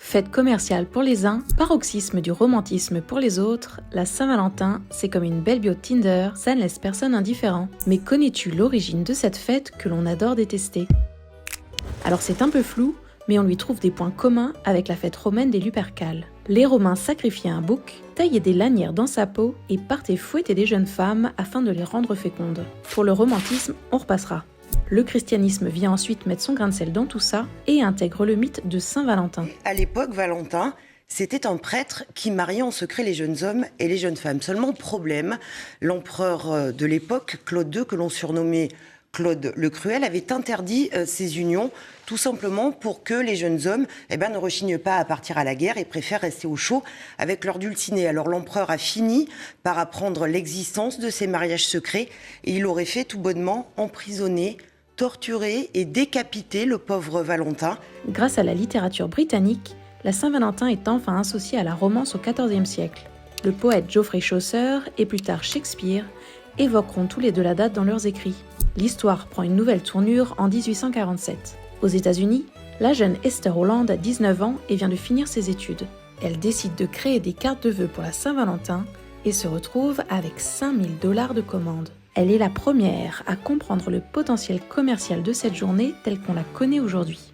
Fête commerciale pour les uns, paroxysme du romantisme pour les autres, la Saint-Valentin, c'est comme une belle bio Tinder, ça ne laisse personne indifférent. Mais connais-tu l'origine de cette fête que l'on adore détester ? Alors c'est un peu flou, mais on lui trouve des points communs avec la fête romaine des Lupercales. Les Romains sacrifiaient un bouc, taillaient des lanières dans sa peau et partaient fouetter des jeunes femmes afin de les rendre fécondes. Pour le romantisme, on repassera. Le christianisme vient ensuite mettre son grain de sel dans tout ça et intègre le mythe de Saint-Valentin. À l'époque, Valentin, c'était un prêtre qui mariait en secret les jeunes hommes et les jeunes femmes. Seulement, problème, l'empereur de l'époque, Claude II, que l'on surnommait Claude le Cruel, avait interdit ces unions, tout simplement pour que les jeunes hommes ne rechignent pas à partir à la guerre et préfèrent rester au chaud avec leur dulcinée. Alors l'empereur a fini par apprendre l'existence de ces mariages secrets et il aurait fait tout bonnement emprisonner, torturer et décapiter le pauvre Valentin. Grâce à la littérature britannique, la Saint-Valentin est enfin associée à la romance au XIVe siècle. Le poète Geoffrey Chaucer et plus tard Shakespeare évoqueront tous les deux la date dans leurs écrits. L'histoire prend une nouvelle tournure en 1847. Aux États-Unis, la jeune Esther Holland a 19 ans et vient de finir ses études. Elle décide de créer des cartes de vœux pour la Saint-Valentin et se retrouve avec 5000 $ de commande. Elle est la première à comprendre le potentiel commercial de cette journée telle qu'on la connaît aujourd'hui.